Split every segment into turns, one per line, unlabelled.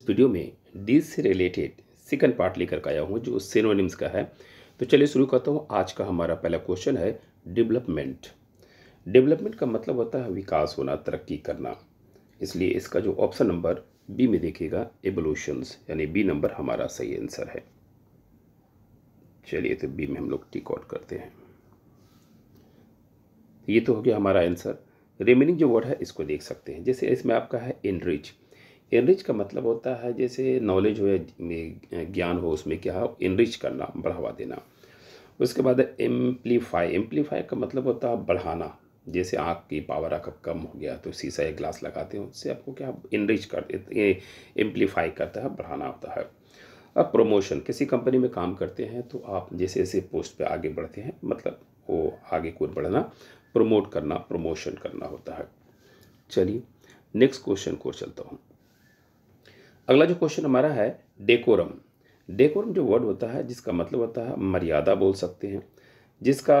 Video में D से related second part लेकर के आया हूँ जो सिनोनिम्स का है। तो चलिए शुरू करता हूँ। आज का हमारा पहला क्वेश्चन है डेवलपमेंट। डेवलपमेंट का मतलब होता है विकास होना, तरक्की करना। इसलिए इसका जो ऑप्शन नंबर बी में देखिएगा एवोल्यूशंस, यानी बी नंबर हमारा सही आंसर है। चलिए तो बी में हम लोग टिक आउट करते हैं। ये तो हो गया हमारा आंसर। रिमेनिंग जो वर्ड है इसको देख सकते हैं। जैसे इसमें आपका है एनरिच। एनरिच का मतलब होता है जैसे नॉलेज हो या ज्ञान हो, उसमें क्या हो, एनरिच करना, बढ़ावा देना। उसके बाद एम्पलीफाई। एम्पलीफाई का मतलब होता है बढ़ाना। जैसे आँख की पावर आपका कम हो गया तो शीशा या ग्लास लगाते हो, उससे आपको क्या एनरिच कर एम्पलीफाई करता है, बढ़ाना होता है। अब प्रमोशन, किसी कंपनी में काम करते हैं तो आप जैसे जैसे पोस्ट पे आगे बढ़ते हैं, मतलब वो आगे को बढ़ना, प्रमोट करना, प्रमोशन करना होता है। चलिए नेक्स्ट क्वेश्चन को चलता हूँ। अगला जो क्वेश्चन हमारा है डेकोरम। डेकोरम जो वर्ड होता है जिसका मतलब होता है मर्यादा बोल सकते हैं, जिसका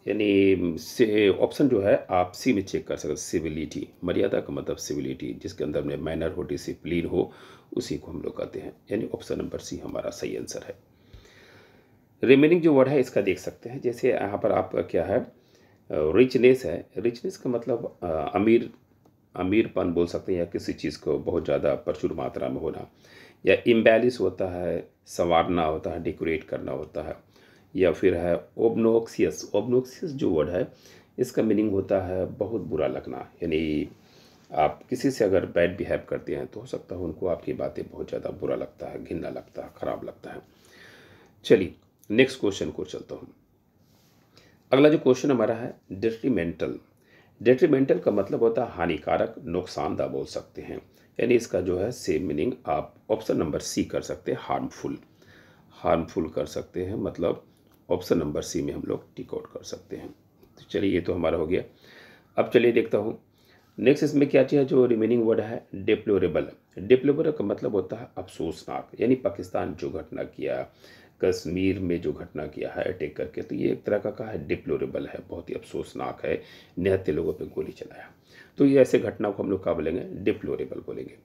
यानी ऑप्शन जो है आप सी में चेक कर सकते हैं। सिविलिटी, मर्यादा का मतलब सिविलिटी, जिसके अंदर में मैनर हो, डिसिप्लिन हो, उसी को हम लोग कहते हैं। यानी ऑप्शन नंबर सी हमारा सही आंसर है। रिमेनिंग जो वर्ड है इसका देख सकते हैं। जैसे यहाँ पर आपका क्या है, रिचनेस है। रिचनेस का मतलब अमीर, अमीरपन बोल सकते हैं, या किसी चीज़ को बहुत ज़्यादा प्रचुर मात्रा में होना। या इम्बैलिस होता है, संवारना होता है, डेकोरेट करना होता है। या फिर है ओबनोक्सियस। ओबनोक्सियस जो वर्ड है इसका मीनिंग होता है बहुत बुरा लगना। यानी आप किसी से अगर बैड बिहेव करते हैं तो हो सकता है उनको आपकी बातें बहुत ज़्यादा बुरा लगता है, घिनना लगता है, ख़राब लगता है। चलिए नेक्स्ट क्वेश्चन को चलता हूँ। अगला जो क्वेश्चन हमारा है डेट्रीमेंटल। डेट्रीमेंटल का मतलब होता है हानिकारक, नुकसानदा बोल सकते हैं। यानी इसका जो है सेम मीनिंग आप ऑप्शन नंबर सी कर सकते हैं, हार्मफुल। हार्मफुल कर सकते हैं, मतलब ऑप्शन नंबर सी में हम लोग टिक आउट कर सकते हैं। तो चलिए ये तो हमारा हो गया। अब चलिए देखता हूँ नेक्स्ट इसमें क्या चाहिए। जो रिमेनिंग वर्ड है डिप्लोरेबल। डिप्लोरेबल का मतलब होता है अफसोसनाक। यानी पाकिस्तान जो घटना किया, कश्मीर में जो घटना किया है अटैक करके, तो ये एक तरह का है डिप्लोरेबल है, बहुत ही अफसोसनाक है, निहत्थे लोगों पे गोली चलाया। तो ये ऐसे घटना को हम लोग क्या बोलेंगे, डिप्लोरेबल बोलेंगे।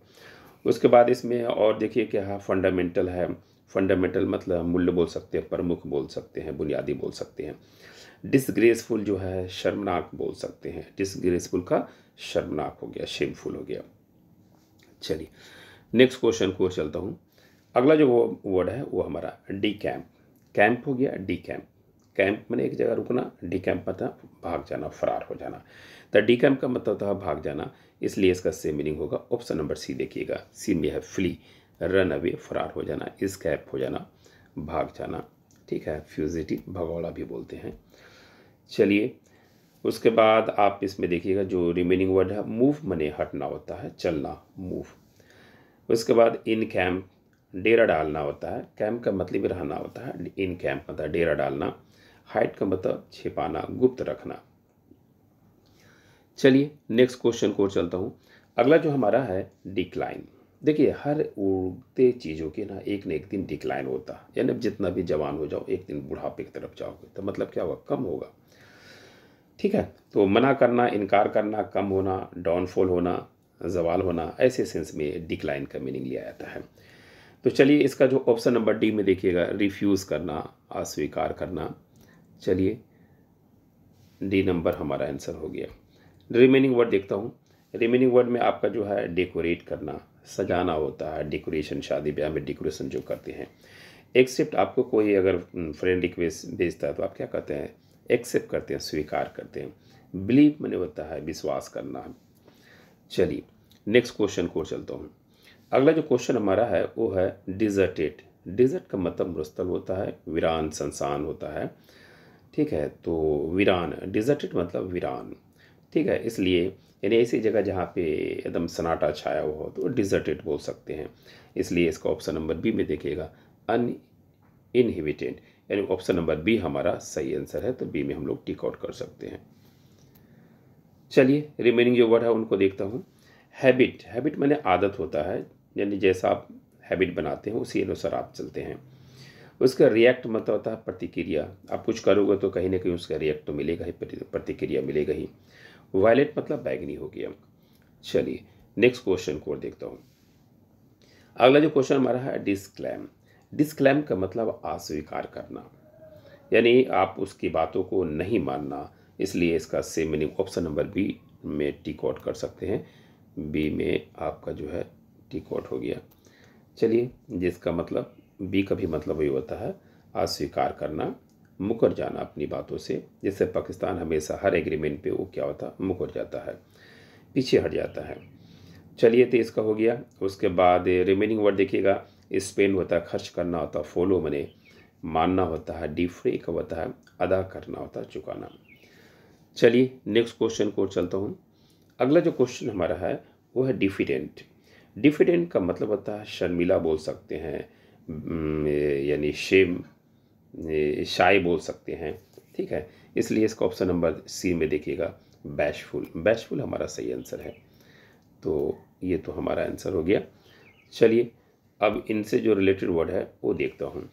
उसके बाद इसमें और देखिए क्या है, फंडामेंटल है। फंडामेंटल मतलब मूल्य बोल सकते हैं, प्रमुख बोल सकते हैं, बुनियादी बोल सकते हैं। डिसग्रेसफुल जो है शर्मनाक बोल सकते हैं। डिसग्रेसफुल का शर्मनाक हो गया, शेमफुल हो गया। चलिए नेक्स्ट क्वेश्चन को चलता हूँ। अगला जो वो वर्ड है वो हमारा डी कैंप। कैंप हो गया डी कैंप। कैंप मैंने एक जगह रुकना, डी कैंप मतलब भाग जाना, फरार हो जाना। तो डी कैंप का मतलब होता है भाग जाना, इसलिए इसका सेम मीनिंग होगा। ऑप्शन नंबर सी देखिएगा, सी में है फ्ली, रन अवे, फरार हो जाना, स्कैप हो जाना, भाग जाना। ठीक है, फ्यूजिटिव, भगौड़ा भी बोलते हैं। चलिए उसके बाद आप इसमें देखिएगा जो रिमेनिंग वर्ड है मूव मने हटना होता है, चलना, मूव। उसके बाद इन कैंप, डेरा डालना होता है। कैंप का मतलब रहना होता है, इन कैंप मतलब डेरा डालना। हाइड का मतलब छिपाना, गुप्त रखना। चलिए नेक्स्ट क्वेश्चन को चलता हूँ। अगला जो हमारा है डिक्लाइन। देखिए हर उड़ते चीज़ों के ना एक दिन डिक्लाइन होता है। यानी जितना भी जवान हो जाओ एक दिन बुढ़ापे की तरफ जाओगे तो मतलब क्या होगा, कम होगा। ठीक है, तो मना करना, इनकार करना, कम होना, डाउनफॉल होना, जवाल होना, ऐसे सेंस में डिक्लाइन का मीनिंग लिया जाता है। तो चलिए इसका जो ऑप्शन नंबर डी में देखिएगा, रिफ्यूज़ करना, अस्वीकार करना। चलिए डी नंबर हमारा आंसर हो गया। रिमेनिंग वर्ड देखता हूँ। रिमेनिंग वर्ड में आपका जो है डेकोरेट करना, सजाना होता है, डेकोरेशन, शादी ब्याह में डेकोरेशन जो करते हैं। एक्सेप्ट, आपको कोई अगर फ्रेंड रिक्वेस्ट भेजता है तो आप क्या कहते हैं, एक्सेप्ट करते हैं, स्वीकार करते हैं। बिलीव मैंने होता है विश्वास करना। चलिए नेक्स्ट क्वेश्चन को चलता हूँ। अगला जो क्वेश्चन हमारा है वो है डिजर्टेड। डिजर्ट का मतलब मरुस्थल होता है, वीरान, संसान होता है। ठीक है, तो वीरान, डिजर्टेड मतलब वीरान। ठीक है, इसलिए यानी ऐसी जगह जहाँ पे एकदम सन्नाटा छाया हुआ हो तो डिजर्टेड बोल सकते हैं। इसलिए इसका ऑप्शन नंबर बी में देखिएगा, अनइनहिबिटेड, यानी ऑप्शन नंबर बी हमारा सही आंसर है। तो बी में हम लोग टिक आउट कर सकते हैं। चलिए रिमेनिंग जो वर्ड है उनको देखता हूँ। हैबिट, हैबिट माने आदत होता है, यानी जैसा आप हैबिट बनाते हैं उसी अनुसार आप चलते हैं। उसका रिएक्ट मतलब होता है प्रतिक्रिया। आप कुछ करोगे तो कहीं ना कहीं उसका रिएक्ट तो मिलेगा ही, प्रतिक्रिया मिलेगा ही। वायलेट मतलब बैगनी हो गया। चलिए नेक्स्ट क्वेश्चन को देखता हूँ। अगला जो क्वेश्चन हमारा है डिस्क्लेम। डिस्क्लेम का मतलब अस्वीकार करना, यानी आप उसकी बातों को नहीं मानना, इसलिए इसका same meaning option number B में टिक आउट कर सकते हैं। बी में आपका जो है टिक आउट हो गया। चलिए, जिसका मतलब बी का भी मतलब वही होता है अस्वीकार करना, मुकर जाना अपनी बातों से। जैसे पाकिस्तान हमेशा हर एग्रीमेंट पे वो क्या होता है, मुकर जाता है, पीछे हट जाता है। चलिए, तो इसका हो गया। उसके बाद रिमेनिंग वर्ड देखिएगा, स्पेंड होता है खर्च करना होता है, फॉलो मने मानना होता है, डिफ्रे का होता है अदा करना होता है, चुकाना। चलिए, नेक्स्ट क्वेश्चन को चलता हूँ। अगला जो क्वेश्चन हमारा है वो है डिफिडेंट। डिफिडेंट का मतलब होता है शर्मिला बोल सकते हैं, यानी शेम, शाय बोल सकते हैं, ठीक है। इसलिए इसका ऑप्शन नंबर सी में देखिएगा बैशफुल। बैशफुल हमारा सही आंसर है। तो ये तो हमारा आंसर हो गया। चलिए, अब इनसे जो रिलेटेड वर्ड है वो देखता हूँ।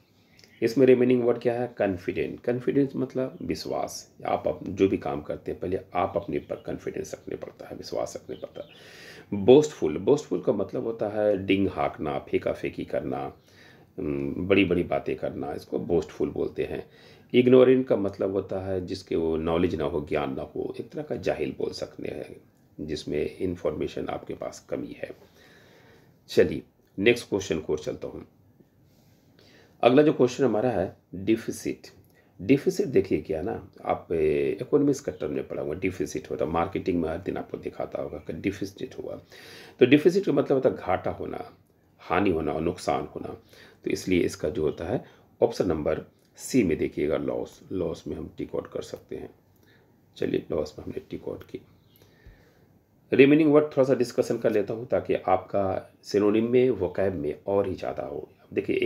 इसमें रिमेनिंग वर्ड क्या है, कॉन्फिडेंट। कॉन्फिडेंस मतलब विश्वास। आप जो भी काम करते हैं पहले आप अपने पर कॉन्फिडेंस रखने पड़ता है, विश्वास रखने पड़ता है। बोस्टफुल। बोस्टफुल का मतलब होता है डिंग हाँकना, फेंका फेंकी करना, बड़ी बड़ी बातें करना, इसको बोस्टफुल बोलते हैं। इग्नोरेंट का मतलब होता है जिसके वो नॉलेज ना हो, ज्ञान ना हो, एक तरह का जाहिल बोल सकते हैं, जिसमें इंफॉर्मेशन आपके पास कमी है। चलिए, नेक्स्ट क्वेश्चन को चलता हूँ। अगला जो क्वेश्चन हमारा है डिफिसिट। डिफिसिट देखिए क्या ना, आप इकोनॉमिक्स का टर्म में पढ़ा हुआ, डिफिसिट होता है, मार्केटिंग में हर दिन आपको दिखाता होगा कि डिफिसिट हुआ। तो डिफिसिट का मतलब होता है घाटा होना, हानि होना और नुकसान होना। तो इसलिए इसका जो होता है ऑप्शन नंबर सी में देखिएगा लॉस। लॉस में हम टिक आउट कर सकते हैं। चलिए, लॉस में हमने टिक आउट की। रिमेनिंग वर्ड थोड़ा सा डिस्कशन कर लेता हूँ ताकि आपका सिनोनिम में, वोकैब में और ही ज़्यादा हो। देखिए,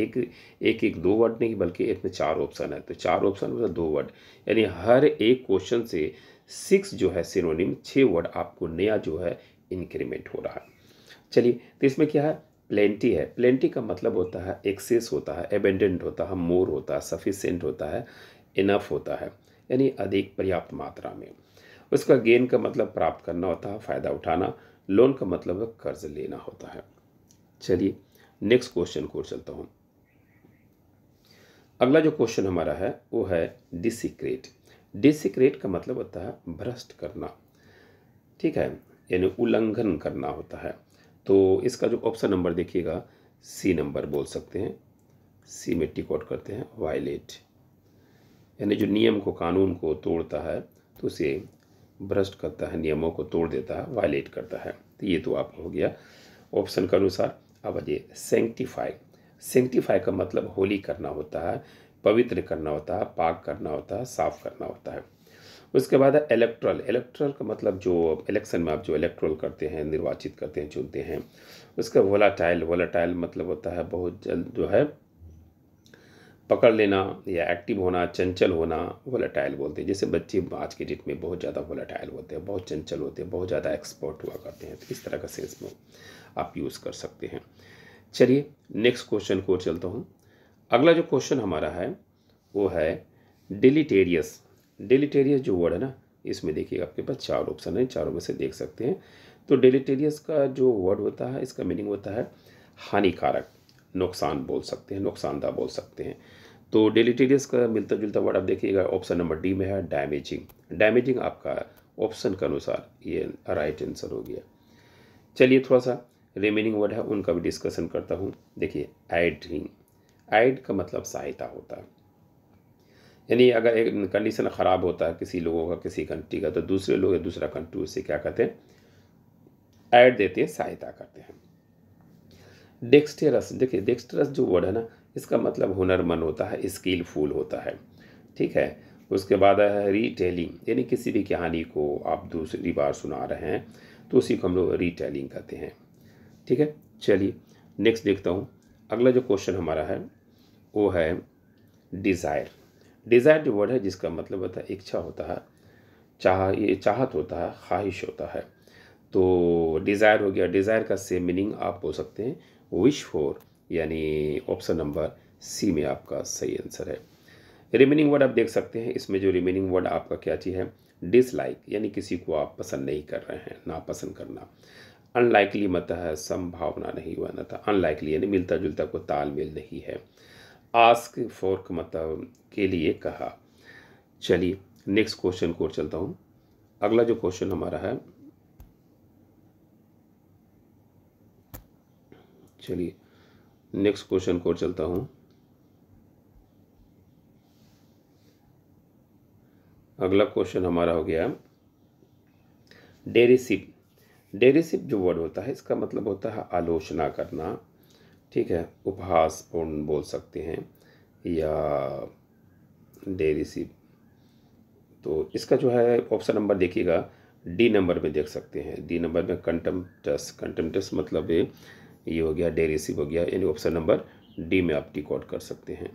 एक दो वर्ड नहीं बल्कि इसमें 4 ऑप्शन है, तो 4 ऑप्शन मतलब 2 वर्ड, यानी हर एक क्वेश्चन से 6 जो है सिनोनिम, 6 वर्ड आपको नया जो है इंक्रीमेंट हो रहा है। चलिए, तो इसमें क्या है, प्लेंटी है। प्लेंटी का मतलब होता है एक्सेस होता है, एबेंडेंट होता है, मोर होता है, सफिशिएंट होता है, इनफ होता है, यानी अधिक, पर्याप्त मात्रा में। उसका गेन का मतलब प्राप्त करना होता है, फ़ायदा उठाना। लोन का मतलब कर्ज लेना होता है। चलिए, नेक्स्ट क्वेश्चन को चलता हूँ। अगला जो क्वेश्चन हमारा है वो है डिसीक्रेट। डिसीक्रेट का मतलब होता है भ्रष्ट करना, ठीक है, यानी उल्लंघन करना होता है। तो इसका जो ऑप्शन नंबर देखिएगा सी नंबर बोल सकते हैं। सी में टिक आउट करते हैं, वायलेट, यानी जो नियम को, कानून को तोड़ता है तो उसे भ्रष्ट करता है, नियमों को तोड़ देता है, वायलेट करता है। तो ये तो आपका हो गया ऑप्शन के अनुसार। अब ये सेंक्टिफाई। सेंक्टिफाई का मतलब होली करना होता है, पवित्र करना होता है, पाक करना होता है, साफ करना होता है। उसके बाद है इलेक्ट्रल। इलेक्ट्रल का मतलब जो इलेक्शन में आप जो इलेक्ट्रल करते हैं, निर्वाचित करते हैं, चुनते हैं। उसका वोलाटाइल। वोलाटाइल मतलब होता है बहुत जल्द जो है पकड़ लेना या एक्टिव होना, चंचल होना, वोलेटाइल बोलते हैं। जैसे बच्चे आज के डेट में बहुत ज़्यादा वोलेटाइल होते हैं, बहुत चंचल होते हैं, बहुत ज़्यादा एक्सपर्ट हुआ करते हैं। तो इस तरह का सेंस में आप यूज़ कर सकते हैं। चलिए, नेक्स्ट क्वेश्चन को चलता हूँ। अगला जो क्वेश्चन हमारा है वो है डिलीटेरियस। डिलीटेरियस जो वर्ड है ना, इसमें देखिए आपके पास 4 ऑप्शन है, चारों में से देख सकते हैं। तो डिलीटेरियस का जो वर्ड होता है, इसका मीनिंग होता है हानिकारक, नुकसान बोल सकते हैं, नुकसानदा बोल सकते हैं। तो डिलीटेरियस का मिलता जुलता वर्ड आप देखिएगा ऑप्शन नंबर डी में है डैमेजिंग। डैमेजिंग आपका ऑप्शन के अनुसार ये राइट आंसर हो गया। चलिए, थोड़ा सा रिमेनिंग वर्ड है उनका भी डिस्कशन करता हूँ। देखिए, एडिंग। एड का मतलब सहायता होता है, यानी अगर एक कंडीशन ख़राब होता है किसी लोगों का, किसी कंट्री का, तो दूसरे लोग या दूसरा कंट्री उससे क्या कहते हैं, ऐड देते हैं, सहायता करते हैं। डेक्सटेरस। देखिए, डेक्सटेरस जो वर्ड है ना, इसका मतलब हुनरमंद होता है, स्किलफुल होता है, ठीक है। उसके बाद है रीटेलिंग, यानी किसी भी कहानी को आप दूसरी बार सुना रहे हैं तो उसी को हम लोग रीटेलिंग कहते हैं, ठीक है। चलिए, नेक्स्ट देखता हूँ। अगला जो क्वेश्चन हमारा है वो है डिज़ायर। डिज़ायर जो वर्ड है जिसका मतलब होता है इच्छा होता है, ये चाहत होता है, ख्वाहिश होता है। तो डिज़ायर हो गया। डिज़ायर का सेम मीनिंग आप बोल सकते हैं विश फॉर, यानी ऑप्शन नंबर सी में आपका सही आंसर है। रिमेनिंग वर्ड आप देख सकते हैं। इसमें जो रिमेनिंग वर्ड आपका क्या चीज़ है, डिसलाइक, यानी किसी को आप पसंद नहीं कर रहे हैं, नापसंद करना। अनलाइकली मतलब है संभावना नहीं हुआ ना था, अनलाइकली यानी मिलता जुलता, को तालमेल नहीं है। आस्क फॉर का मतलब के लिए कहा। चलिए नेक्स्ट क्वेश्चन को चलता हूँ। अगला जो क्वेश्चन हमारा है, चलिए नेक्स्ट क्वेश्चन को चलता हूँ। अगला क्वेश्चन हमारा हो गया डेरिसिव। डेरिसिव जो वर्ड होता है इसका मतलब होता है आलोचना करना, ठीक है, उपहासपूर्ण बोल सकते हैं या डेरिसिव। तो इसका जो है ऑप्शन नंबर देखिएगा, डी नंबर में देख सकते हैं। डी नंबर में कंटेम्प्टस, कंटेम्प्टस मतलब ये हो गया, डेरिसिव हो गया, यानी ऑप्शन नंबर डी में आप टिक आउट कर सकते हैं।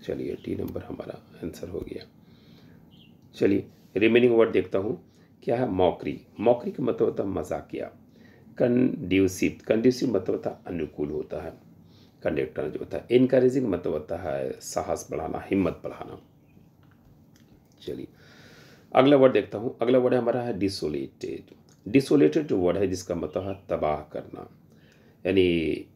चलिए डी नंबर हमारा आंसर हो गया। चलिए रिमेनिंग वर्ड देखता हूँ, क्या है, मॉकरी। मॉकरी का मतलब होता है मजाकिया। कंड्यूसिव, कंड्यूसिव मतलब होता है अनुकूल होता है, कंडक्टर जो होता है। इनकरेजिंग मतलब होता है साहस बढ़ाना, हिम्मत बढ़ाना। चलिए अगला वर्ड देखता हूँ। अगला वर्ड हमारा है डिसोलेटेड। डिसोलेटेड जो वर्ड है जिसका मतलब है तबाह करना, यानी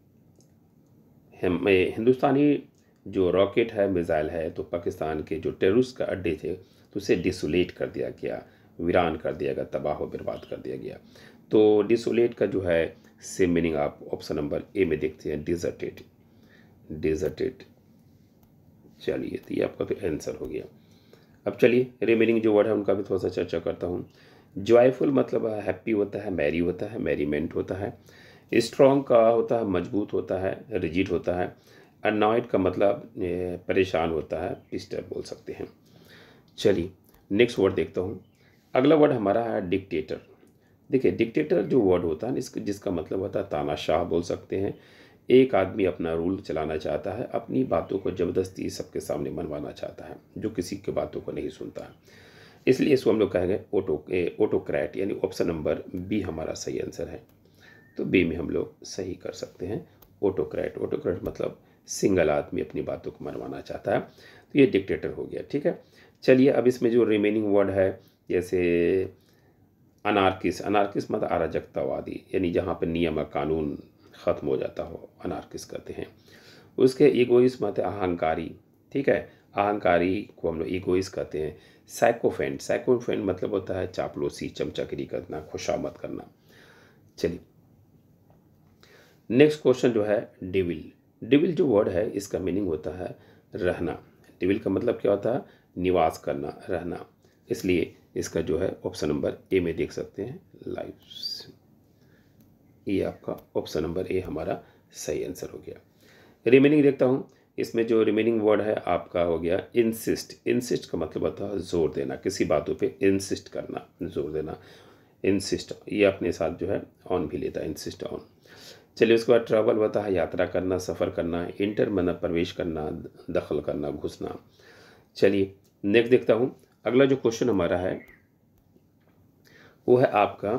हिंदुस्तानी जो रॉकेट है, मिसाइल है, तो पाकिस्तान के जो टेररिस्ट का अड्डे थे तो उसे डिसोलेट कर दिया गया, वीरान कर दिया गया, तबाह व बर्बाद कर दिया गया। तो डिसोलेट का जो है सेम मीनिंग आप ऑप्शन नंबर ए में देखते हैं, डिजर्टेड, डिजर्टेड। चलिए तो ये आपका तो आंसर हो गया। अब चलिए रिमेनिंग जो वर्ड है उनका भी थोड़ा सा चर्चा करता हूँ। जॉयफुल मतलब हैप्पी होता है, मैरी होता है, मैरीमेंट होता है। स्ट्रॉन्ग का होता है मजबूत होता है, रिजिड होता है। अनॉयड का मतलब परेशान होता है, डिस्टर्ब बोल सकते हैं। चलिए नेक्स्ट वर्ड देखता हूँ। अगला वर्ड हमारा है डिक्टेटर। देखिए डिक्टेटर जो वर्ड होता है जिसका मतलब होता है तानाशाह बोल सकते हैं। एक आदमी अपना रूल चलाना चाहता है, अपनी बातों को ज़बरदस्ती सबके सामने मनवाना चाहता है, जो किसी की बातों को नहीं सुनता है। इसलिए इसको हम लोग कहेंगे ऑटोक्रेट, यानी ऑप्शन नंबर बी हमारा सही आंसर है। तो बी में हम लोग सही कर सकते हैं, ऑटोक्रेट। ऑटोक्रेट मतलब सिंगल आदमी अपनी बातों को मनवाना चाहता है, तो ये डिक्टेटर हो गया, ठीक है। चलिए अब इसमें जो रिमेनिंग वर्ड है, जैसे अनार्किस्ट। अनार्किस्ट मतलब अराजकतावादी, यानी जहाँ पर नियम और कानून ख़त्म हो जाता हो, अनार्किस्ट कहते हैं। उसके ईगोइस्ट मतलब अहंकारी, ठीक है, अहंकारी को हम लोग ईगोइस्ट कहते हैं। साइकोफेंट, साइकोफेंट मतलब होता है चापलूसी, चमचागिरी करना, खुशामद करना। चलिए नेक्स्ट क्वेश्चन जो है डिविल। डिविल जो वर्ड है इसका मीनिंग होता है रहना। डिविल का मतलब क्या होता है, निवास करना, रहना। इसलिए इसका जो है ऑप्शन नंबर ए में देख सकते हैं, लाइफ। ये आपका ऑप्शन नंबर ए हमारा सही आंसर हो गया। रिमेनिंग देखता हूँ। इसमें जो रिमेनिंग वर्ड है आपका हो गया इंसिस्ट। इंसिस्ट का मतलब होता है जोर देना, किसी बातों पे इंसिस्ट करना, जोर देना, इंसिस्ट। ये अपने साथ जो है ऑन भी लेता है, इंसिस्ट ऑन। चलिए उसके बाद ट्रैवल होता है यात्रा करना, सफ़र करना। इंटर मतलब प्रवेश करना, दखल करना, घुसना। चलिए नेक्स्ट देखता हूँ। अगला जो क्वेश्चन हमारा है वो है आपका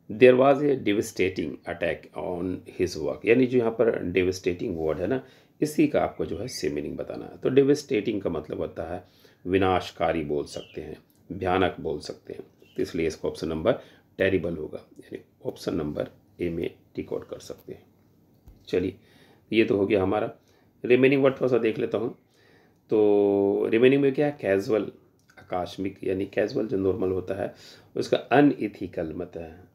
there was a devastating attack on his work, यानी जो यहाँ पर डिविस्टेटिंग वर्ड है ना, इसी का आपको जो है सेम मीनिंग बताना है। तो डिविस्टेटिंग का मतलब होता है विनाशकारी बोल सकते हैं, भयानक बोल सकते हैं। तो इसलिए इसका ऑप्शन नंबर टेरिबल होगा, यानी ऑप्शन नंबर ए में टिक आउट कर सकते हैं। चलिए ये तो हो गया हमारा। रिमेनिंग वर्ड थोड़ा सा देख लेता हूँ। तो रिमेनिंग में क्या है, कैजुअल, आकस्मिक, यानी कैजुअल जो नॉर्मल होता है। उसका अनइथिकल मतलब है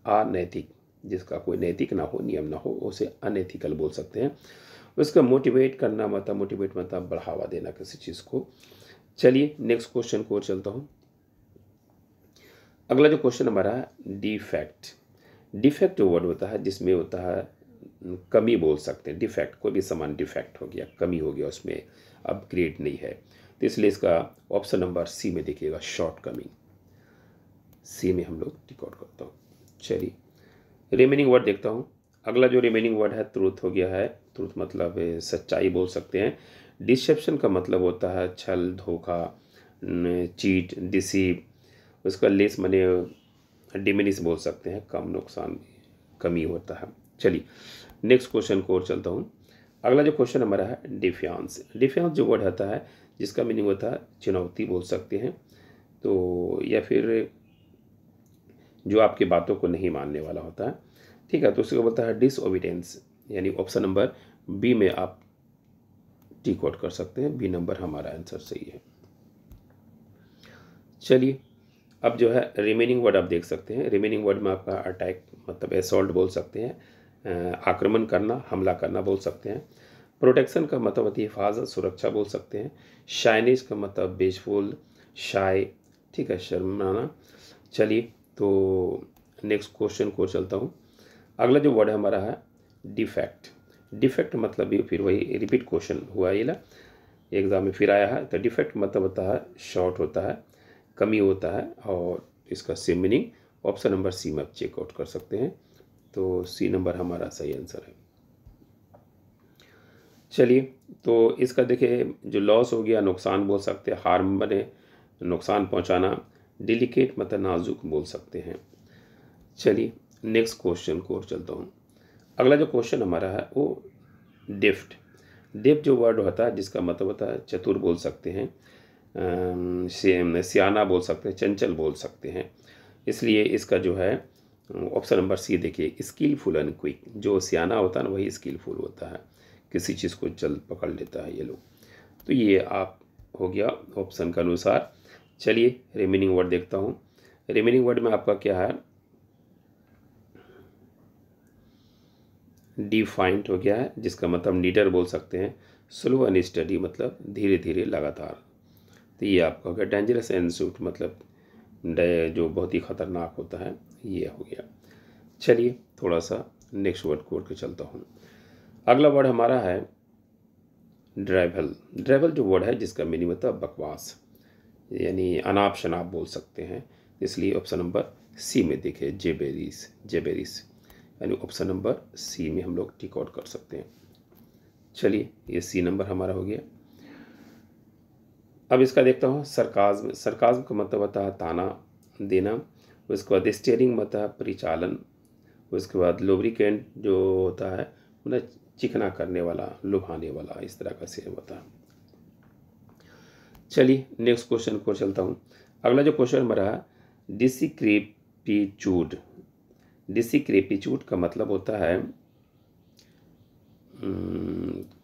अनैतिक, जिसका कोई नैतिक ना हो, नियम ना हो, उसे अनएथिकल बोल सकते हैं। उसका मोटिवेट करना मतलब, मोटिवेट मतलब बढ़ावा देना किसी चीज़ को। चलिए नेक्स्ट क्वेश्चन को चलता हूँ। अगला जो क्वेश्चन हमारा है डिफेक्ट। डिफेक्ट जो वर्ड होता है जिसमें होता है कमी बोल सकते हैं। डिफेक्ट, कोई भी सामान डिफेक्ट हो गया, कमी हो गया, उसमें अपग्रेड नहीं है, तो इसलिए इसका ऑप्शन नंबर सी में देखिएगा, शॉर्ट कमिंग। सी में हम लोग टिक आउट करता हूँ। चलिए रिमेनिंग वर्ड देखता हूँ। अगला जो रिमेनिंग वर्ड है ट्रूथ हो गया है। ट्रूथ मतलब सच्चाई बोल सकते हैं। डिसेप्शन का मतलब होता है छल, धोखा, चीट, डिसीव। उसका लेस मने डिमिनिश बोल सकते हैं, कम, नुकसान, कमी होता है। चलिए नेक्स्ट क्वेश्चन को और चलता हूँ। अगला जो क्वेश्चन हमारा है डिफियांस। डिफियांस जो वर्ड होता है जिसका मीनिंग होता है चुनौती बोल सकते हैं, तो या फिर जो आपकी बातों को नहीं मानने वाला होता है। ठीक है, तो उसको बोलता है डिसओबीडियंस, यानी ऑप्शन नंबर बी में आप टिक आउट कर सकते हैं। बी नंबर हमारा आंसर सही है। चलिए, अब जो है रिमेनिंग वर्ड आप देख सकते हैं। रिमेनिंग वर्ड में आपका अटैक मतलब असॉल्ट बोल सकते हैं, आक्रमण करना, हमला करना बोल सकते हैं। प्रोटेक्शन का मतलब होती है हिफाजत, सुरक्षा बोल सकते हैं। शाइनेज का मतलब बेजफुल, शाय, ठीक है, शर्माना। चलिए, तो नेक्स्ट क्वेश्चन को चलता हूँ। अगला जो वर्ड हमारा है डिफेक्ट। डिफेक्ट मतलब भी फिर वही रिपीट क्वेश्चन हुआ ये ला एग्जाम में फिर आया है। तो डिफेक्ट मतलब होता है शॉर्ट होता है, कमी होता है, और इसका same meaning option number C में आप चेकआउट कर सकते हैं। तो सी नंबर हमारा सही आंसर है। चलिए, तो इसका देखिए जो लॉस हो गया, नुकसान बोल सकते हैं, हार्म बने, नुकसान पहुंचाना। डिलिकेट मतलब नाजुक बोल सकते हैं। चलिए, नेक्स्ट क्वेश्चन को चलता हूँ। अगला जो क्वेश्चन हमारा है वो डिफ्ट। डिफ्ट जो वर्ड होता है जिसका मतलब होता है चतुर बोल सकते हैं, सियाना बोल सकते हैं, चंचल बोल सकते हैं। इसलिए इसका जो है ऑप्शन नंबर सी देखिए, स्किलफुल एंड क्विक। जो सियाना होता है ना वही स्किलफुल होता है, किसी चीज़ को जल्द पकड़ लेता है ये लोग। तो ये आप हो गया ऑप्शन के अनुसार। चलिए, रिमेनिंग वर्ड देखता हूँ। रिमेनिंग वर्ड में आपका क्या है, डिफाइंड हो गया है, जिसका मतलब नीडर बोल सकते हैं। स्लो एंड स्टडी मतलब धीरे धीरे लगातार। तो ये आपका हो गया। डेंजरस एंड सूट मतलब जो बहुत ही खतरनाक होता है, ये हो गया। चलिए, थोड़ा सा नेक्स्ट वर्ड को के चलता हूँ। अगला वर्ड हमारा है ड्राइवल। ड्राइवल जो वर्ड है जिसका मीनिंग होता है बकवास, यानी अनाप शनाप बोल सकते हैं। इसलिए ऑप्शन नंबर सी में देखिए, जेबेरिस। जेबेरिस यानी ऑप्शन नंबर सी में हम लोग टिक आउट कर सकते हैं। चलिए, ये सी नंबर हमारा हो गया। अब इसका देखता हूँ सरकाज़्म। सरकाज़्म का मतलब होता है ताना देना। उसके बाद स्टीयरिंग मतलब है परिचालन। उसके बाद लुब्रिकेंट जो होता है मतलब चिकना करने वाला, लुभाने वाला, इस तरह का सेम होता है। चलिए, नेक्स्ट क्वेश्चन को चलता हूँ। अगला जो क्वेश्चन हमारा है डिसिक्रेपिचूड। डिसिक्रेपिचूड का मतलब होता है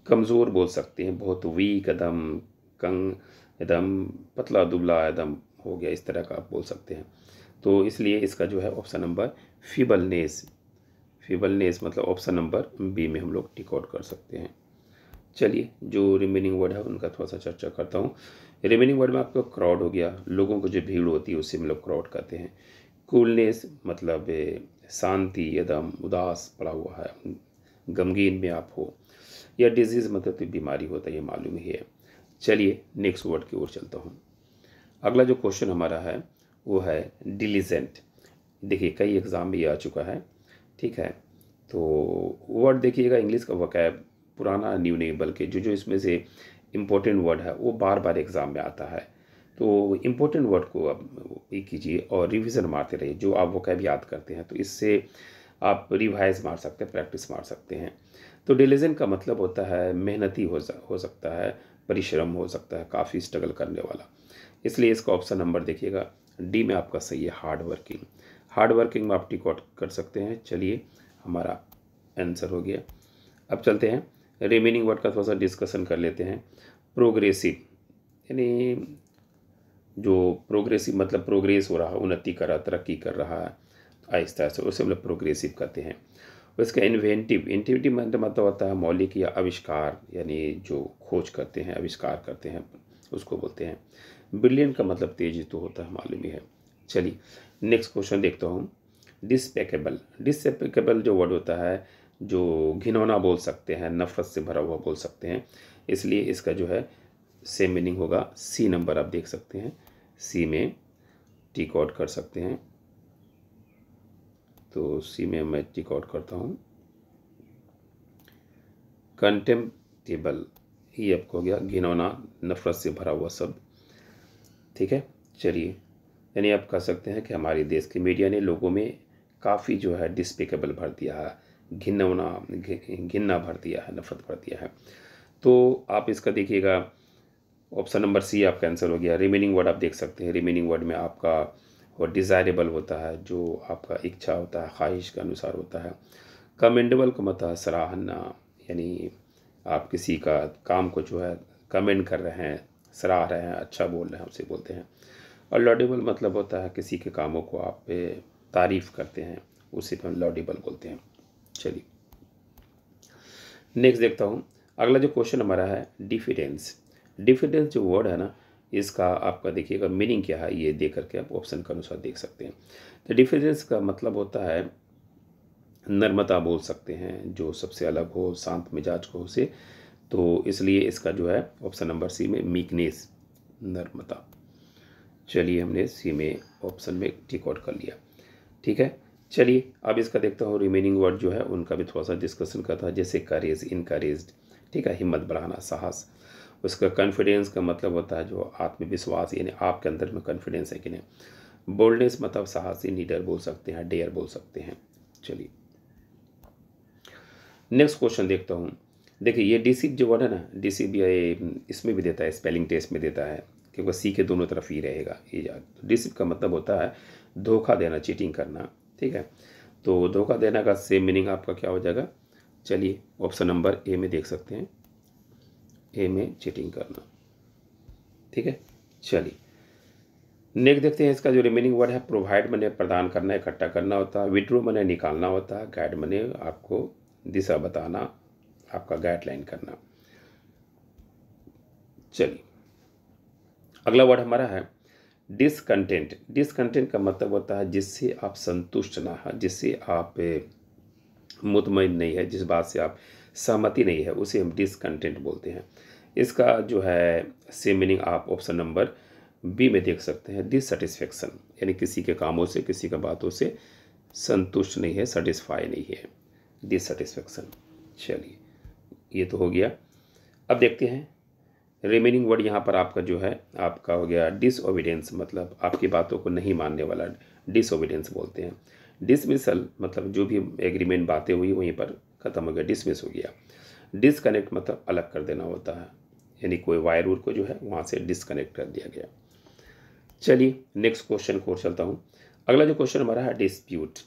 कमज़ोर बोल सकते हैं, बहुत वीक, एकदम कंग, एकदम पतला दुबला एकदम हो गया, इस तरह का आप बोल सकते हैं। तो इसलिए इसका जो है ऑप्शन नंबर फीबलनेस। फीबलनेस मतलब ऑप्शन नंबर बी में हम लोग टिक आउट कर सकते हैं। चलिए, जो रिमेनिंग वर्ड है उनका थोड़ा सा चर्चा करता हूँ। रिमेनिंग वर्ड में आपका क्राउड हो गया, लोगों को जो भीड़ होती है उसे हम लोग क्राउड कहते हैं। कूलनेस मतलब शांति, एकदम उदास पड़ा हुआ है, गमगीन में आप हो। या डिजीज़ मतलब तो बीमारी होता है, ये मालूम ही है। चलिए, नेक्स्ट वर्ड की ओर चलता हूँ। अगला जो क्वेश्चन हमारा है वो है डिलीजेंट। देखिए, कई एग्ज़ाम में ये आ चुका है, ठीक है। तो वर्ड देखिएगा, इंग्लिश का वकैब पुराना न्यू नहीं, बल्कि जो जो इसमें से इम्पोर्टेंट वर्ड है वो बार बार एग्ज़ाम में आता है। तो इम्पोर्टेंट वर्ड को आप ये कीजिए और रिवीजन मारते रहिए। जो आप वकैब याद करते हैं तो इससे आप रिवाइज मार सकते हैं, प्रैक्टिस मार सकते हैं। तो डिलीजेंट का मतलब होता है मेहनती हो सकता है, परिश्रम हो सकता है, काफ़ी स्ट्रगल करने वाला। इसलिए इसका ऑप्शन नंबर देखिएगा डी में आपका सही है, हार्ड वर्किंग। हार्ड वर्किंग में आप टिक आउट कर सकते हैं। चलिए, हमारा आंसर हो गया। अब चलते हैं रिमेनिंग वर्ड का थोड़ा सा डिस्कशन कर लेते हैं। प्रोग्रेसिव यानी जो प्रोग्रेसिव मतलब प्रोग्रेस हो रहा है, उन्नति कर रहा, तरक्की कर रहा है आहिस्ता आहिस्ता, उसे मतलब प्रोग्रेसिव कहते हैं। उसका इन्वेंटिव, इन्वेंटिव मतलब होता है मौलिक या आविष्कार, यानी जो खोज करते हैं, आविष्कार करते हैं, उसको बोलते हैं। ब्रिलियंट का मतलब तेज तो होता है, मालूम ही है। चलिए, नेक्स्ट क्वेश्चन देखता हूँ। डिस्पेकेबल। डिस्पेकेबल जो वर्ड होता है जो घिनौना बोल सकते हैं, नफरत से भरा हुआ बोल सकते हैं। इसलिए इसका जो है सेम मीनिंग होगा। सी नंबर आप देख सकते हैं, सी में टिक आउट कर सकते हैं। तो सी में मैं टिक आउट करता हूँ। कंटेम्प्टेबल, ये आपको हो गया घिनौना, नफरत से भरा हुआ शब्द, ठीक है। चलिए, यानी आप कह सकते हैं कि हमारे देश के मीडिया ने लोगों में काफ़ी जो है डिस्पेकेबल भर दिया है, घिनना भर दिया है, नफरत भर दिया है। तो आप इसका देखिएगा ऑप्शन नंबर सी आपका आंसर हो गया। रिमेनिंग वर्ड आप देख सकते हैं। रिमेनिंग वर्ड में आपका और डिज़ायरेबल होता है जो आपका इच्छा होता है, ख्वाहिश के अनुसार होता है। कमेंडेबल का मतलब है सराहना, यानी आप किसी का काम को जो है कमेंड कर रहे हैं, सराह रहे हैं, अच्छा बोल रहे हैं, उसे बोलते हैं। और लॉडेबल मतलब होता है किसी के कामों को आप तारीफ़ करते हैं, उसे हम लॉडेबल बोलते हैं। चलिए नेक्स्ट देखता हूँ। अगला जो क्वेश्चन हमारा है डिफिडेंस। डिफिडेंस जो वर्ड है ना, इसका आपका देखिएगा मीनिंग क्या है, ये देख करके आप ऑप्शन के अनुसार देख सकते हैं। तो डिफिडेंस का मतलब होता है नर्मता बोल सकते हैं, जो सबसे अलग हो, शांत मिजाज को उसे, तो इसलिए इसका जो है ऑप्शन नंबर सी में मीकनेस, नर्मता। चलिए हमने सी में ऑप्शन में टिक आउट कर लिया। ठीक है, चलिए अब इसका देखता हूँ रिमेनिंग वर्ड जो है उनका भी थोड़ा सा डिस्कशन करता है। जैसे करेज, इनकरेज्ड, ठीक है, हिम्मत बढ़ाना, साहस। उसका कॉन्फिडेंस का मतलब होता है जो आत्मविश्वास, यानी आपके अंदर में कॉन्फिडेंस है कि नहीं। बोल्डनेस मतलब साहसी, नीडर बोल सकते हैं, डेयर बोल सकते हैं। चलिए नेक्स्ट क्वेश्चन देखता हूँ। देखिए ये डिसिप जो वर्ड है ना, डिसिप ये इसमें भी देता है, स्पेलिंग टेस्ट में देता है, क्योंकि सी के दोनों तरफ ही रहेगा ये याद। डिसिप का मतलब होता है धोखा देना, चीटिंग करना। ठीक है, तो धोखा देना का सेम मीनिंग आपका क्या हो जाएगा। चलिए ऑप्शन नंबर ए में देख सकते हैं, ए में चीटिंग करना। ठीक है, चलिए नेक्स्ट देखते हैं। इसका जो रिमेनिंग वर्ड है प्रोवाइड मने प्रदान करना, इकट्ठा करना होता है। विड्रो मने निकालना होता है। गाइड मने आपको दिशा बताना, आपका गाइडलाइन करना। चलिए अगला वर्ड हमारा है डिसकंटेंट। डिसकंटेंट का मतलब होता है जिससे आप संतुष्ट ना है, जिससे आप मुतमईन नहीं है, जिस बात से आप सहमति नहीं है, उसे हम डिसकंटेंट बोलते हैं। इसका जो है सेम मीनिंग आप ऑप्शन नंबर बी में देख सकते हैं, डिससेटिस्फेक्शन, यानी किसी के कामों से, किसी के बातों से संतुष्ट नहीं है, सेटिस्फाई नहीं है, डिससेटिस्फेक्शन। चलिए ये तो हो गया। अब देखते हैं रिमेनिंग वर्ड। यहाँ पर आपका जो है आपका हो गया डिसओबीडियंस, मतलब आपकी बातों को नहीं मानने वाला, डिसओबीडियंस बोलते हैं। डिसमिसल मतलब जो भी एग्रीमेंट बातें हुई वहीं पर ख़त्म हो गया, डिसमिस हो गया। डिसकनेक्ट मतलब अलग कर देना होता है, यानी कोई वायर वूर को जो है वहाँ से डिसकनेक्ट कर दिया गया। चलिए नेक्स्ट क्वेश्चन को चलता हूँ। अगला जो क्वेश्चन हमारा है डिस्प्यूट।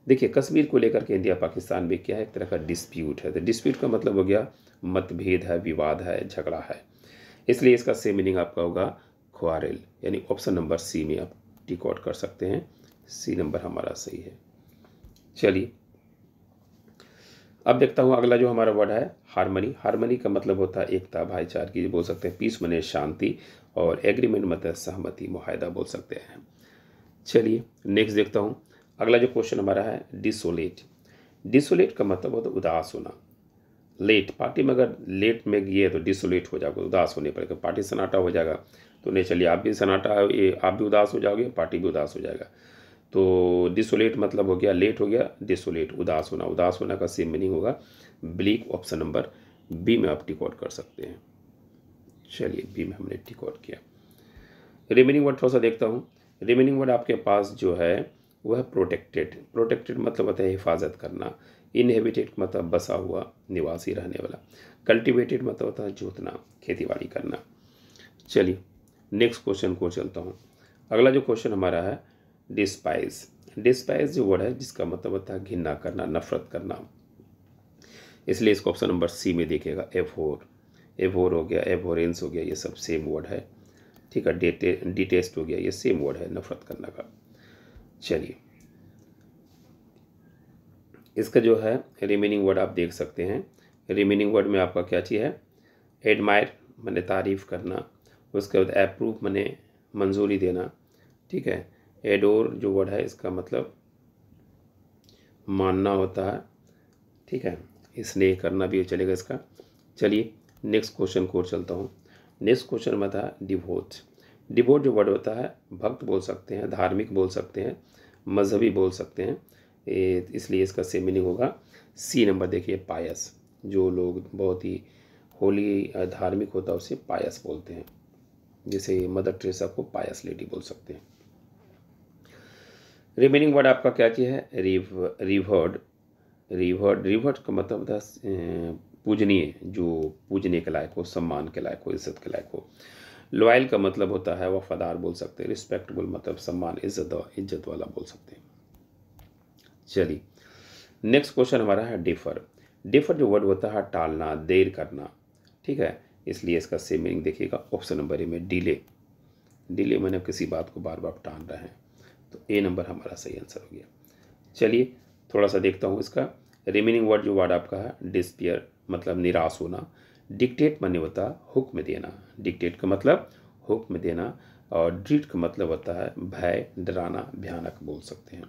देखिए कश्मीर को लेकर के इंडिया पाकिस्तान में क्या है, एक तरह का डिस्प्यूट है। तो डिस्प्यूट का मतलब हो गया मतभेद है, विवाद है, झगड़ा है, इसलिए इसका सेम मीनिंग आपका होगा क्वारेल, यानी ऑप्शन नंबर सी में आप टिक आउट कर सकते हैं। सी नंबर हमारा सही है। चलिए अब देखता हूँ अगला जो हमारा वर्ड है हारमनी। हारमनी का मतलब होता है एकता, भाईचारगी बोल सकते हैं। पीस मने शांति, और एग्रीमेंट मतलब सहमति, मुआहदा बोल सकते हैं। चलिए नेक्स्ट देखता हूँ। अगला जो क्वेश्चन हमारा है डिसोलेट। डिसोलेट का मतलब होता है उदास होना। लेट, पार्टी में अगर लेट में गए तो डिसोलेट हो जाओगे, उदास होने पर। पार्टी सन्नाटा हो जाएगा तो नहीं, चलिए आप भी सन्नाटा, आप भी उदास हो जाओगे, पार्टी भी उदास हो जाएगा। तो डिसोलेट मतलब हो गया लेट, हो गया डिसोलेट, उदास होना। उदास होना का सेम मीनिंग होगा ब्लीक। ऑप्शन नंबर बी में आप टिक आउट कर सकते हैं। चलिए बी में हमने टिक आउट किया। रिमेनिंग वर्ड थोड़ा सा देखता हूँ। रिमेनिंग वर्ड आपके पास जो है वह प्रोटेक्टेड। प्रोटेक्टेड मतलब होता है हिफाजत करना। इनहेबिटेड मतलब बसा हुआ, निवासी, रहने वाला। कल्टिवेटेड मतलब होता है जोतना, खेतीबाड़ी करना। चलिए नेक्स्ट क्वेश्चन को चलता हूँ। अगला जो क्वेश्चन हमारा है डिस्पाइज। डिस्पाइज जो वर्ड है जिसका मतलब होता है घिना करना, नफरत करना, इसलिए इसको ऑप्शन नंबर सी में देखिएगा। एवोर, एवोर हो गया, एवोरेंस हो गया, ये सब सेम वर्ड है। ठीक है, डिटेस्ट हो गया, ये सेम वर्ड है नफरत करने का। चलिए इसका जो है रिमेनिंग वर्ड आप देख सकते हैं। रिमेनिंग वर्ड में आपका क्या चीज़ है, एडमायर मैंने तारीफ़ करना, उसके बाद अप्रूव मैंने मंजूरी देना। ठीक है, एडोर जो वर्ड है इसका मतलब मानना होता है। ठीक है, स्नेह करना भी चलेगा इसका। चलिए नेक्स्ट क्वेश्चन को चलता हूँ। नेक्स्ट क्वेश्चन में था डिवोट। डिवोट जो वर्ड होता है भक्त बोल सकते हैं, धार्मिक बोल सकते हैं, मजहबी बोल सकते हैं, इसलिए इसका सेम मीनिंग होगा सी नंबर। देखिए पायस, जो लोग बहुत ही होली धार्मिक होता है उसे पायस बोलते हैं, जैसे मदर टेरेसा को पायस लेडी बोल सकते हैं। रिमेनिंग वर्ड आपका क्या चीज़ है, रिवर्ड। रिवर्ड का मतलब होता है पूजनीय, जो पूजने के लायक हो, सम्मान के लायक हो, इज्जत के लायक हो। लॉयल का मतलब होता है वफादार बोल सकते हैं। रिस्पेक्टेबल मतलब सम्मान, इज्जत वाला बोल सकते हैं। चलिए नेक्स्ट क्वेश्चन हमारा है डिफर। डिफर जो वर्ड होता है टालना, देर करना, ठीक है, इसलिए इसका सेम मीनिंग देखिएगा ऑप्शन नंबर ए में डिले। डिले मैंने किसी बात को बार बार टाल रहे हैं, तो ए नंबर हमारा सही आंसर हो गया। चलिए थोड़ा सा देखता हूँ इसका रिमेनिंग वर्ड। जो वर्ड आपका है डिस्पियर मतलब निराश होना। डिक्टेट माने होता है हुक्म देना, डिक्टेट का मतलब हुक्म देना, और ड्रीट का मतलब होता है भय, डराना, भयानक बोल सकते हैं।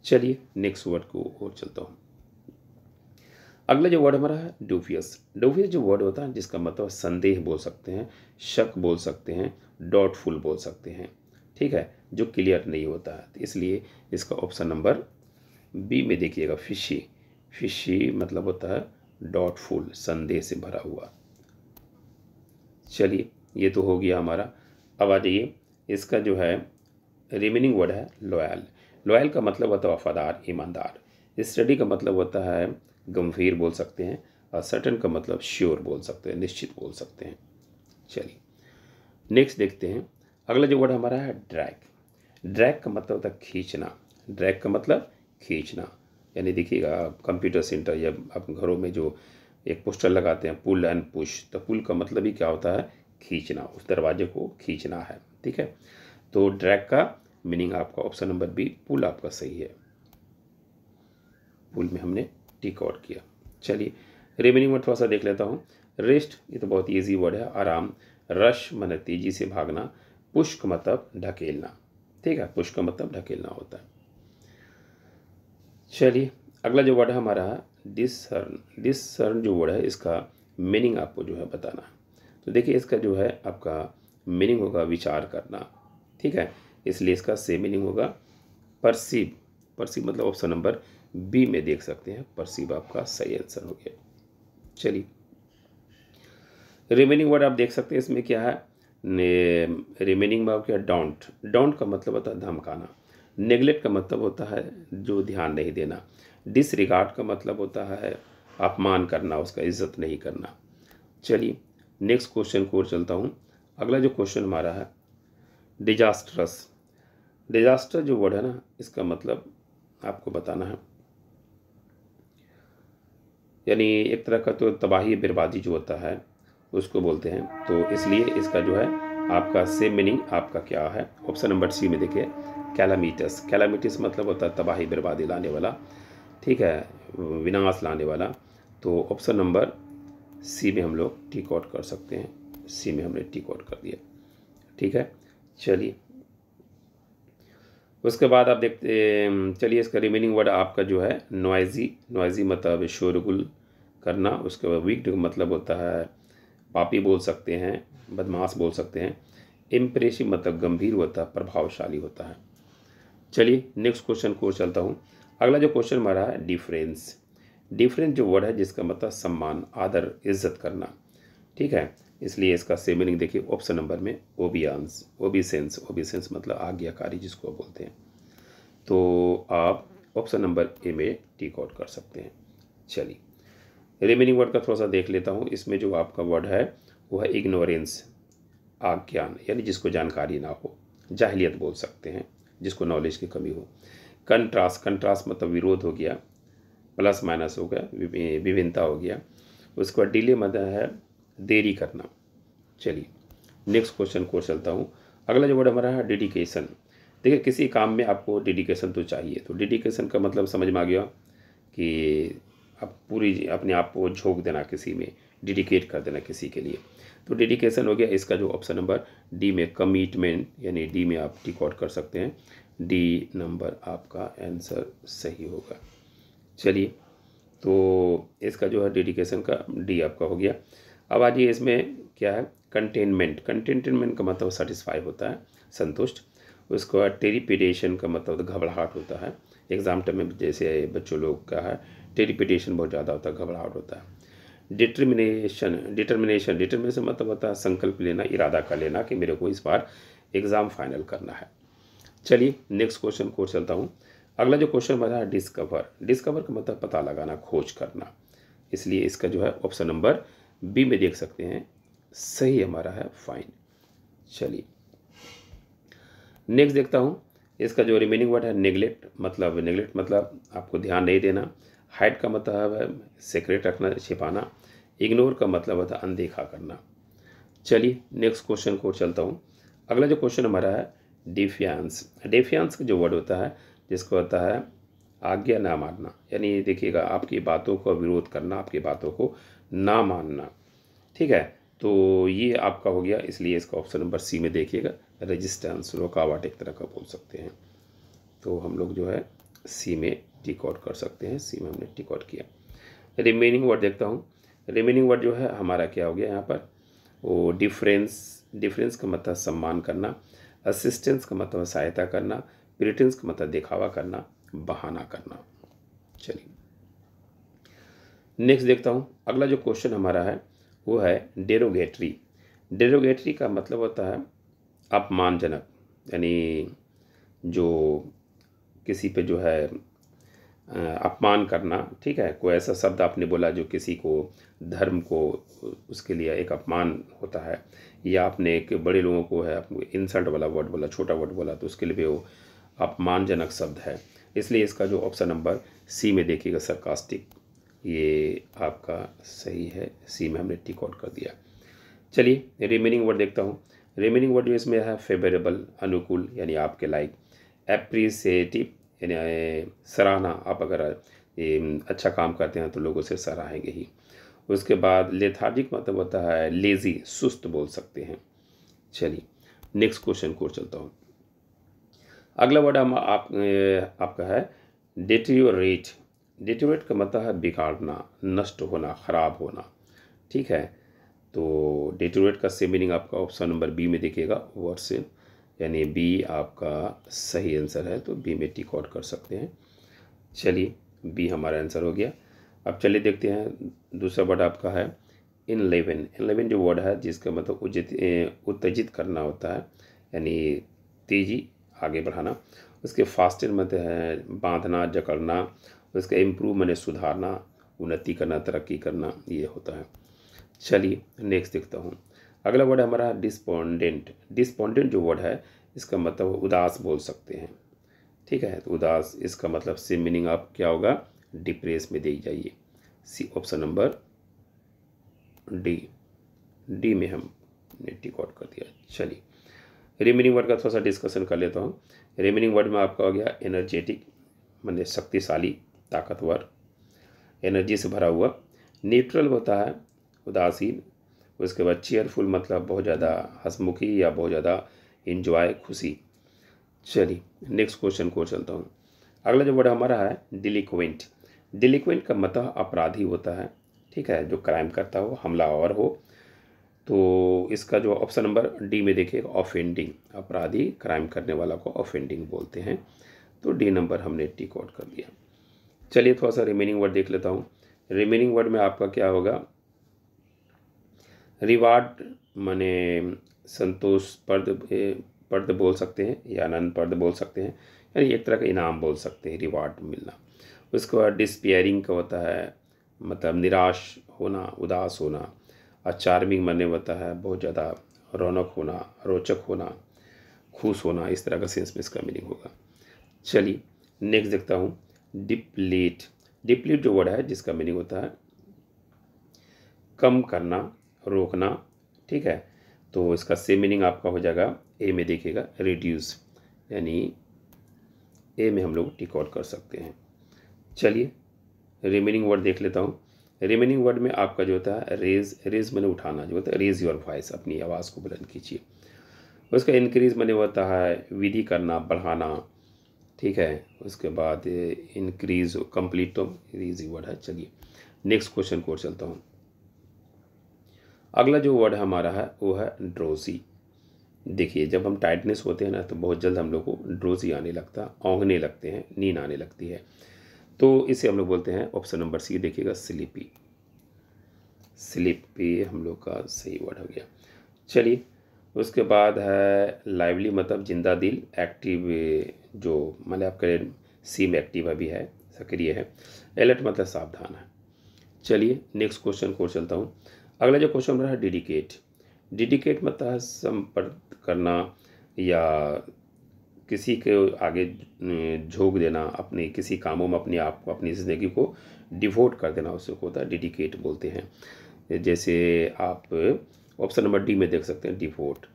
चलिए नेक्स्ट वर्ड को और चलता हूँ। अगला जो वर्ड हमारा है डूबियस। डूबियस जो वर्ड होता है जिसका मतलब संदेह बोल सकते हैं, शक बोल सकते हैं, डाउटफुल बोल सकते हैं, ठीक है, जो क्लियर नहीं होता है। तो इसलिए इसका ऑप्शन नंबर बी में देखिएगा फिशी। फिशी मतलब होता है डाउटफुल, संदेह से भरा हुआ। चलिए ये तो हो गया हमारा। अब आ जाइए इसका जो है रिमेनिंग वर्ड है लॉयल। लॉयल का मतलब होता है वफादार, ईमानदार। स्टडी का मतलब होता है गंभीर बोल सकते हैं, और सर्टन का मतलब श्योर बोल सकते हैं, निश्चित बोल सकते हैं। चलिए नेक्स्ट देखते हैं। अगला जो वर्ड हमारा है ड्रैग। ड्रैग का मतलब होता है खींचना। ड्रैग का मतलब खींचना, यानी देखिएगा आप कंप्यूटर सेंटर या आप घरों में जो एक पोस्टर लगाते हैं पुल एंड पुश, तो पुल का मतलब ही क्या होता है खींचना, उस दरवाजे को खींचना है, ठीक है। तो ड्रैग का मीनिंग आपका ऑप्शन नंबर बी पुल आपका सही है। पुल में हमने टिक आउट किया। चलिए रिमेनिंग वर्ड थोड़ा सा देख लेता हूँ। रेस्ट, ये तो बहुत ईजी वर्ड है, आराम। रश मतलब तेजी से भागना। पुश का मतलब ढकेलना, ठीक है, पुश का मतलब ढकेलना होता है। चलिए अगला जो वर्ड है हमारा डिसर्न। डिसर्न जो वर्ड है इसका मीनिंग आपको जो है बताना है। तो देखिए इसका जो है आपका मीनिंग होगा विचार करना, ठीक है, इसलिए इसका सेम मीनिंग होगा परसीव। परसीव मतलब ऑप्शन नंबर बी में देख सकते हैं, परसीव आपका सही आंसर हो गया। चलिए रिमेनिंग वर्ड आप देख सकते हैं इसमें क्या है। रिमेनिंग में क्या डोंट। डोंट का मतलब होता है धमकाना। नेगलेक्ट का मतलब होता है जो ध्यान नहीं देना। डिसरिगार्ड का मतलब होता है अपमान करना, उसका इज्जत नहीं करना। चलिए नेक्स्ट क्वेश्चन को और चलता हूँ। अगला जो क्वेश्चन हमारा है डिजास्टरस। डिजास्टर जो वर्ड है ना इसका मतलब आपको बताना है, यानी एक तरह का तो तबाही बर्बादी जो होता है उसको बोलते हैं। तो इसलिए इसका जो है आपका सेम मीनिंग आपका क्या है, ऑप्शन नंबर सी में देखिए कैलामिटस। कैलामिटस मतलब होता है तबाही बर्बादी लाने वाला, ठीक है, विनाश लाने वाला। तो ऑप्शन नंबर सी में हम लोग टिक आउट कर सकते हैं। सी में हमने टिक आउट कर दिया, ठीक है। चलिए उसके बाद आप देखते चलिए इसका रिमेनिंग वर्ड आपका जो है नॉइजी। नॉइजी मतलब शोरगुल करना। उसके बाद वीक मतलब होता है पापी बोल सकते हैं, बदमाश बोल सकते हैं। इम्प्रेसिव मतलब गंभीर होता है, प्रभावशाली होता है। चलिए नेक्स्ट क्वेश्चन को चलता हूँ। अगला जो क्वेश्चन हमारा है डिफरेंस। डिफरेंस जो वर्ड है जिसका मतलब सम्मान, आदर, इज्जत करना, ठीक है, इसलिए इसका सेम मीनिंग देखिए ऑप्शन नंबर में ओबियांस। ओबिसेंस, ओबिसेंस मतलब आज्ञाकारी जिसको बोलते हैं। तो आप ऑप्शन नंबर ए में टिक आउट कर सकते हैं। चलिए रिमेनिंग वर्ड का थोड़ा सा देख लेता हूँ। इसमें जो आपका वर्ड है वो है इग्नोरेंस, अज्ञान, यानी जिसको जानकारी ना हो। जाहिलियत बोल सकते हैं, जिसको नॉलेज की कमी हो। कंट्रास्ट, कंट्रास्ट मतलब विरोध हो गया, प्लस माइनस हो गया, विभिन्नता हो गया। उसके बाद डिले मतलब है देरी करना। चलिए नेक्स्ट क्वेश्चन को चलता हूँ। अगला जो वर्ड हमारा है डेडिकेशन। देखिए किसी काम में आपको डेडिकेशन तो चाहिए, तो डेडिकेशन का मतलब समझ में आ गया कि आप पूरी अपने आप को झोंक देना, किसी में डेडिकेट कर देना किसी के लिए, तो डेडिकेशन हो गया। इसका जो ऑप्शन नंबर डी में कमिटमेंट, यानी डी में आप टिक आउट कर सकते हैं। डी नंबर आपका आंसर सही होगा। चलिए तो इसका जो है डेडिकेशन का डी आपका हो गया। अब आइए इसमें क्या है कंटेनमेंट। कंटेनमेंट का मतलब सेटिस्फाई होता है, संतुष्ट। उसके बाद टेरिपिटेशन का मतलब घबराहट होता है। एग्जाम टाइम में जैसे बच्चों लोग का है टेरिपिटेशन बहुत ज़्यादा होता है, घबराहट होता है। डिटर्मिनेशन, डिटर्मिनेशन, डिटर्मिनेशन मतलब होता है संकल्प लेना, इरादा कर लेना कि मेरे को इस बार एग्ज़ाम फाइनल करना है। चलिए नेक्स्ट क्वेश्चन को चलता हूँ। अगला जो क्वेश्चन हमारा है डिस्कवर। डिस्कवर का मतलब पता लगाना, खोज करना, इसलिए इसका जो है ऑप्शन नंबर बी में देख सकते हैं, सही हमारा है फाइन। चलिए नेक्स्ट देखता हूँ। इसका जो रिमेनिंग वर्ड है नेग्लेक्ट मतलब आपको ध्यान नहीं देना। हाइड का मतलब है सीक्रेट रखना, छिपाना। इग्नोर का मतलब होता है अनदेखा करना। चलिए नेक्स्ट क्वेश्चन को चलता हूँ। अगला जो क्वेश्चन हमारा है डिफियांस। डिफियांस का जो वर्ड होता है जिसको होता है आज्ञा ना मानना, यानी देखिएगा आपकी बातों का विरोध करना, आपकी बातों को ना मानना। ठीक है, तो ये आपका हो गया, इसलिए इसका ऑप्शन नंबर सी में देखिएगा रेजिस्टेंस, रुकावट एक तरह का बोल सकते हैं। तो हम लोग जो है सी में टिक आउट कर सकते हैं, सी में हमने टिक आउट किया। रिमेनिंग वर्ड देखता हूँ। रिमेनिंग वर्ड जो है हमारा क्या हो गया यहाँ पर, वो डिफरेंस का मतलब सम्मान करना, असिस्टेंस का मतलब सहायता करना, प्रिटेंस का मतलब दिखावा करना, बहाना करना। चलिए नेक्स्ट देखता हूँ। अगला जो क्वेश्चन हमारा है वो है डेरोगेटरी। डेरोगेटरी का मतलब होता है अपमानजनक, यानी जो किसी पे जो है अपमान करना। ठीक है, कोई ऐसा शब्द आपने बोला जो किसी को, धर्म को, उसके लिए एक अपमान होता है, या आपने एक बड़े लोगों को है इंसल्ट वाला वर्ड बोला, छोटा वर्ड बोला, तो उसके लिए भी वो अपमानजनक शब्द है। इसलिए इसका जो ऑप्शन नंबर सी में देखिएगा सरकास्टिक, ये आपका सही है, सी में हमने टिक आउट कर दिया। चलिए रिमेनिंग वर्ड देखता हूँ। रिमेनिंग वर्ड जो इसमें है फेवरेबल, अनुकूल, यानी आपके लाइक। एप्रिसिएटिव यानी सराहना, आप अगर अच्छा काम करते हैं तो लोगों से सराहेंगे ही। उसके बाद लेथार्जिक मतलब होता है लेज़ी, सुस्त बोल सकते हैं। चलिए नेक्स्ट क्वेश्चन को चलता हूँ। अगला वर्ड आपका है डेटेरियोरेट। डेटेरियोरेट का मतलब है बिगाड़ना, नष्ट होना, खराब होना। ठीक है, तो डेटेरियोरेट का सेम मीनिंग आपका ऑप्शन नंबर बी में देखिएगा, वर्सेन, यानी बी आपका सही आंसर है, तो बी में टिक आउट कर सकते हैं। चलिए बी हमारा आंसर हो गया। अब चलिए देखते हैं दूसरा वर्ड आपका है इनलेवन। इनलेवन जो वर्ड है जिसका मतलब उत्तेजित करना होता है, यानी तेजी, आगे बढ़ाना। उसके फास्टर मतलब है बांधना, जकड़ना। उसका इम्प्रूव मैंने सुधारना, उन्नति करना, तरक्की करना, ये होता है। चलिए नेक्स्ट देखता हूँ। अगला वर्ड हमारा डिस्पोंडेंट। डिस्पोंडेंट जो वर्ड है इसका मतलब उदास बोल सकते हैं। ठीक है, तो उदास, इसका मतलब सेम मीनिंग आप क्या होगा, डिप्रेस में दे जाइए। सी ऑप्शन नंबर डी में हमने टिक आउट कर दिया। चलिए रिमेनिंग वर्ड का थोड़ा सा डिस्कशन कर लेता हूँ। रिमेनिंग वर्ड में आपका हो गया एनर्जेटिक, मतलब शक्तिशाली, ताकतवर, एनर्जी से भरा हुआ। न्यूट्रल होता है उदासीन। उसके बाद चेयरफुल मतलब बहुत ज़्यादा हंसमुखी या बहुत ज़्यादा इंजॉय, खुशी। चलिए नेक्स्ट क्वेश्चन को चलता हूँ। अगला जो वर्ड हमारा है डिलिक्वेंट। डिलिक्वेंट का मतलब अपराधी होता है। ठीक है, जो क्राइम करता हो, हमलावर हो। तो इसका जो ऑप्शन नंबर डी में देखिएगा ऑफेंडिंग, अपराधी, क्राइम करने वाला को ऑफेंडिंग बोलते हैं। तो डी नंबर हमने टिक आउट कर दिया। चलिए थोड़ा सा रिमेनिंग वर्ड देख लेता हूँ। रिमेनिंग वर्ड में आपका क्या होगा, रिवार्ड माने संतोष पर्द बोल सकते हैं, या आनंद पर्द बोल सकते हैं, यानी एक तरह का इनाम बोल सकते हैं, रिवार्ड मिलना। उसके बाद डिस्पेयरिंग का होता है मतलब निराश होना, उदास होना। और चार्मिंग माने होता है बहुत ज़्यादा रौनक होना, रोचक होना, खुश होना, इस तरह का सेंस में इसका मीनिंग होगा। चलिए नेक्स्ट देखता हूँ डिप्लीट। डिप्लीट जो वर्ड है जिसका मीनिंग होता है कम करना, रोकना। ठीक है, तो इसका सेम मीनिंग आपका हो जाएगा ए में देखिएगा रिड्यूस, यानी ए में हम लोग टिक आउट कर सकते हैं। चलिए रिमेनिंग वर्ड देख लेता हूँ। रिमेनिंग वर्ड में आपका जो होता है रेज मैंने उठाना, जो होता है रेज योर वॉइस, अपनी आवाज़ को बुलंद कीजिए। उसका इंक्रीज मैंने होता है विधि करना, बढ़ाना। ठीक है, उसके बाद इंक्रीज कंप्लीट, तो ईजी वर्ड है। चलिए नेक्स्ट क्वेश्चन को चलता हूँ। अगला जो वर्ड हमारा है वो है ड्रोजी। देखिए जब हम टाइटनेस होते हैं ना तो बहुत जल्द हम लोग को ड्रोजी आने लगता, औंघने लगते हैं, नींद आने लगती है। तो इसे हम लोग बोलते हैं ऑप्शन नंबर सी देखिएगा स्लीपी। स्लीपी हम लोग का सही वर्ड हो गया। चलिए उसके बाद है लाइवली मतलब जिंदा दिल, एक्टिव जो मतलब आपका सी में एक्टिव अभी है, सक्रिय है। अलर्ट मतलब सावधान है। चलिए नेक्स्ट क्वेश्चन को चलता हूँ। अगला जो क्वेश्चन रहा है डेडिकेट। डेडिकेट मतलब है समर्पित करना या किसी के आगे झोंक देना, अपने किसी कामों में अपने आप को, अपनी ज़िंदगी को डिवोट कर देना, उसको होता है डेडिकेट बोलते हैं। जैसे आप ऑप्शन नंबर डी में देख सकते हैं डिवोट,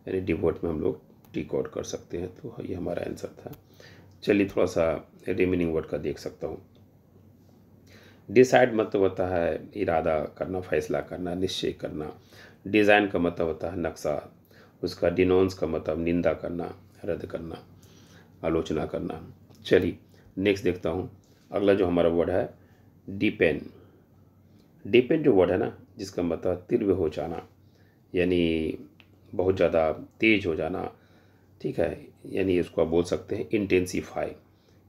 यानी डिवोट में हम लोग टिक आउट कर सकते हैं। तो ये हमारा आंसर था। चलिए थोड़ा सा रिमेनिंग वर्ड का देख सकता हूँ। डिसाइड मतलब होता है इरादा करना, फैसला करना, निश्चय करना। डिज़ाइन का मतलब होता है नक्शा। उसका डिनोंस का मतलब निंदा करना, रद्द करना, आलोचना करना। चलिए नेक्स्ट देखता हूँ। अगला जो हमारा वर्ड है डिपेंड। डिपेंड जो वर्ड है ना, जिसका मतलब तीव्र हो जाना, यानी बहुत ज़्यादा तेज हो जाना, ठीक है। यानी इसको आप बोल सकते हैं इंटेंसीफाई,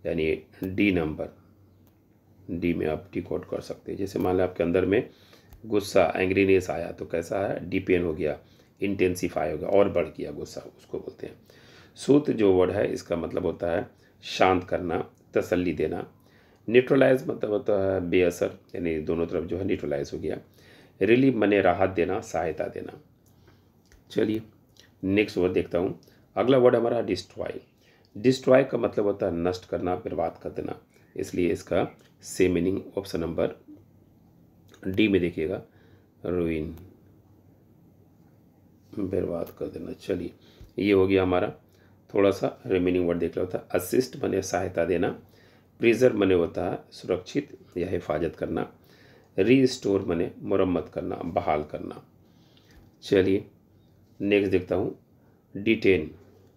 यानी डी नंबर, डी में आप टिक आउट कर सकते हैं। जैसे मान लें आपके अंदर में गुस्सा, एंग्रीनेस आया तो कैसा है, डिपेन हो गया, इंटेंसीफाई हो गया, और बढ़ गया गुस्सा, उसको बोलते हैं। सूत जो वर्ड है इसका मतलब होता है शांत करना, तसल्ली देना। न्यूट्रलाइज मतलब होता है बेअसर, यानी दोनों तरफ जो है न्यूट्रलाइज हो गया। रिलीफ माने राहत देना, सहायता देना। चलिए नेक्स्ट वर्ड देखता हूँ। अगला वर्ड हमारा डिस्ट्रॉय। डिस्ट्रॉय का मतलब होता है नष्ट करना, बर्बाद कर देना, इसलिए इसका same meaning option number D में देखिएगा, रूइन, बर्बाद कर देना। चलिए ये हो गया हमारा। थोड़ा सा रिमेनिंग वर्ड देख लेता है। असिस्ट बने सहायता देना। प्रिजर्व बने होता है सुरक्षित या हिफाजत करना। रीस्टोर बने मरम्मत करना, बहाल करना। चलिए नेक्स्ट देखता हूँ डिटेन।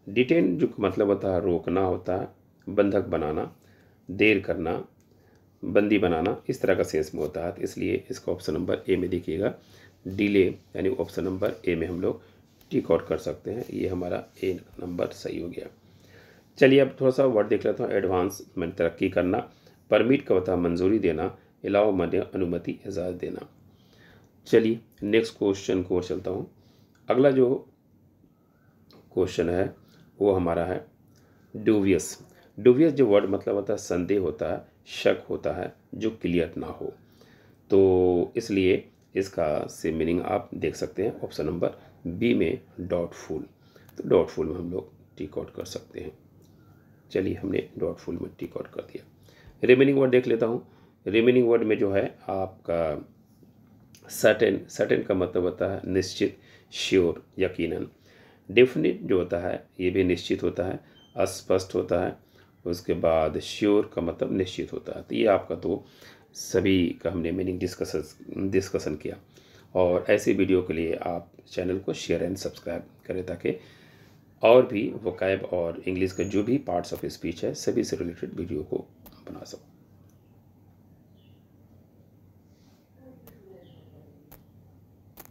डिटेन जो मतलब होता है रोकना होता है, बंधक बनाना, देर करना, बंदी बनाना, इस तरह का सेंस में होता है। तो इसलिए इसका ऑप्शन नंबर ए में देखिएगा डिले, यानी ऑप्शन नंबर ए में हम लोग टिक आउट कर सकते हैं। ये हमारा ए नंबर सही हो गया। चलिए अब थोड़ा सा वर्ड देख लेता हूँ। एडवांस मैंने तरक्की करना। परमिट का होता है मंजूरी देना। अलाउ माने अनुमति, इजाज़त देना। चलिए नेक्स्ट क्वेश्चन को चलता हूँ। अगला जो क्वेश्चन है वो हमारा है डूवियस। डूवियस जो वर्ड मतलब होता है संदेह होता है, शक होता है, जो क्लियर ना हो। तो इसलिए इसका सेम मीनिंग आप देख सकते हैं ऑप्शन नंबर बी में डाउटफुल। तो डाउटफुल में हम लोग टिक आउट कर सकते हैं। चलिए हमने डाउटफुल में टिक आउट कर दिया। रिमेनिंग वर्ड देख लेता हूँ। रिमेनिंग वर्ड में जो है आपका सर्टेन। सर्टेन का मतलब होता है निश्चित, श्योर, यकीनन। डेफिनिट जो होता है ये भी निश्चित होता है, अस्पष्ट होता है। उसके बाद श्योर का मतलब निश्चित होता है। तो ये आपका तो सभी का हमने मीनिंग डिस्कशन किया। और ऐसे वीडियो के लिए आप चैनल को शेयर एंड सब्सक्राइब करें, ताकि और भी वोकैब और इंग्लिश का जो भी पार्ट्स ऑफ स्पीच है सभी से रिलेटेड वीडियो को बना सकूँ।